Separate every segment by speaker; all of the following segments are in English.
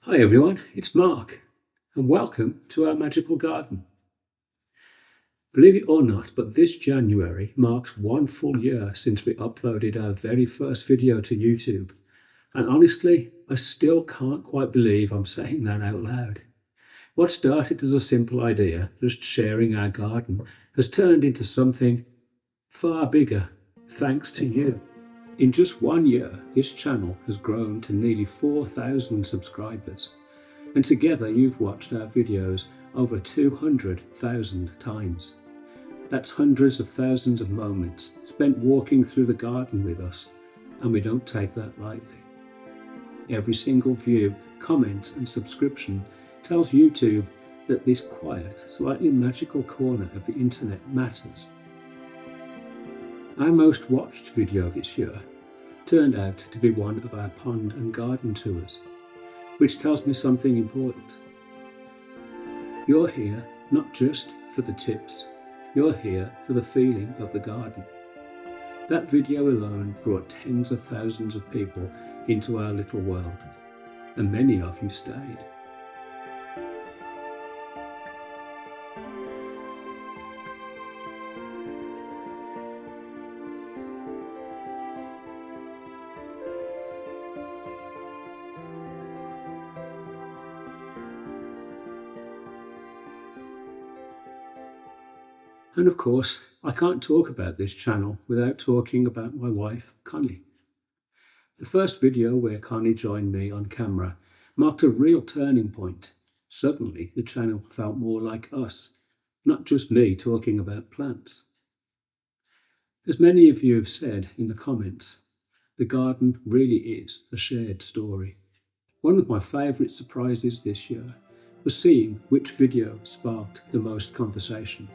Speaker 1: Hi everyone, it's Mark, and welcome to our magical garden. Believe it or not, but this January marks 1 full year since we uploaded our very first video to YouTube, and honestly, I still can't quite believe I'm saying that out loud. What started as a simple idea, just sharing our garden, has turned into something far bigger, thanks to you. In just 1 year, this channel has grown to nearly 4,000 subscribers. And together you've watched our videos over 200,000 times. That's hundreds of thousands of moments spent walking through the garden with us, and we don't take that lightly. Every single view, comment and subscription tells YouTube that this quiet, slightly magical corner of the internet matters. Our most watched video this year turned out to be one of our pond and garden tours, which tells me something important. You're here not just for the tips, you're here for the feeling of the garden. That video alone brought tens of thousands of people into our little world, and many of you stayed. And of course, I can't talk about this channel without talking about my wife, Connie. The first video where Connie joined me on camera marked a real turning point. Suddenly, the channel felt more like us, not just me talking about plants. As many of you have said in the comments, the garden really is a shared story. One of my favourite surprises this year was seeing which video sparked the most conversation.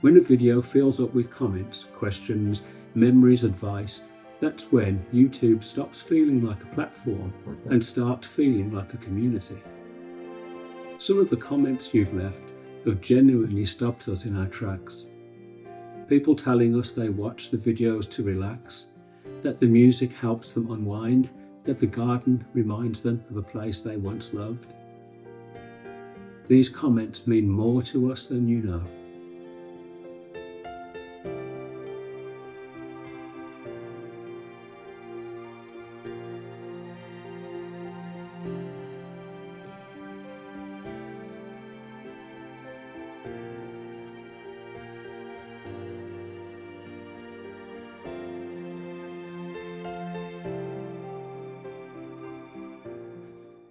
Speaker 1: When a video fills up with comments, questions, memories, advice, that's when YouTube stops feeling like a platform and starts feeling like a community. Some of the comments you've left have genuinely stopped us in our tracks. People telling us they watch the videos to relax, that the music helps them unwind, that the garden reminds them of a place they once loved. These comments mean more to us than you know.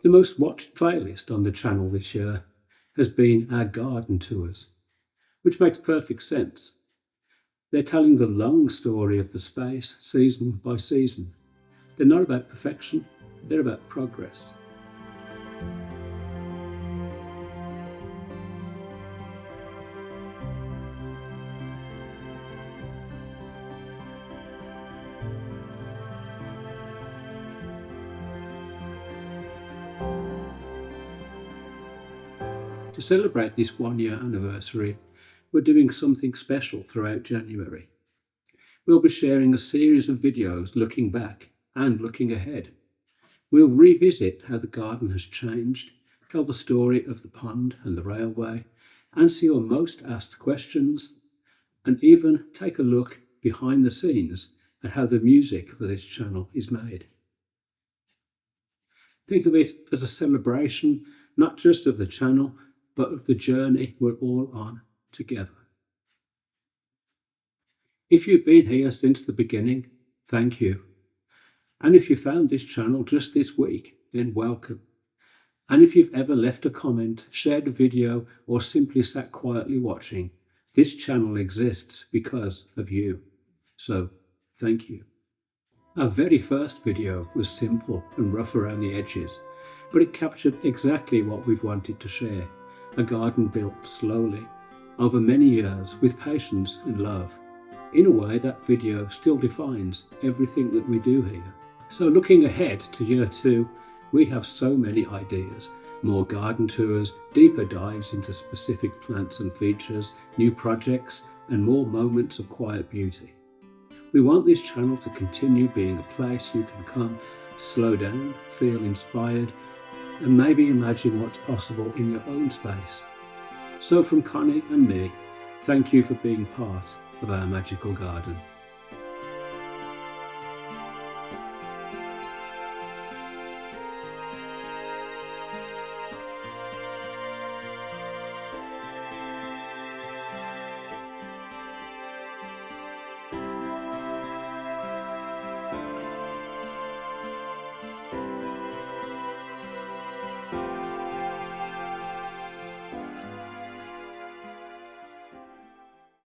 Speaker 1: The most watched playlist on the channel this year has been our garden tours, which makes perfect sense. They're telling the long story of the space, season by season. They're not about perfection, they're about progress. To celebrate this 1 year anniversary, we're doing something special throughout January. We'll be sharing a series of videos looking back and looking ahead. We'll revisit how the garden has changed, tell the story of the pond and the railway, answer your most asked questions, and even take a look behind the scenes at how the music for this channel is made. Think of it as a celebration not just of the channel, but of the journey we're all on together. If you've been here since the beginning, thank you. And if you found this channel just this week, then welcome. And if you've ever left a comment, shared a video, or simply sat quietly watching, this channel exists because of you. So, thank you. Our very first video was simple and rough around the edges, but it captured exactly what we've wanted to share. A garden built slowly, over many years, with patience and love. In a way, that video still defines everything that we do here. So looking ahead to year 2, we have so many ideas. More garden tours, deeper dives into specific plants and features, new projects, and more moments of quiet beauty. We want this channel to continue being a place you can come to slow down, feel inspired, and maybe imagine what's possible in your own space. So from Connie and me, thank you for being part of our magical garden.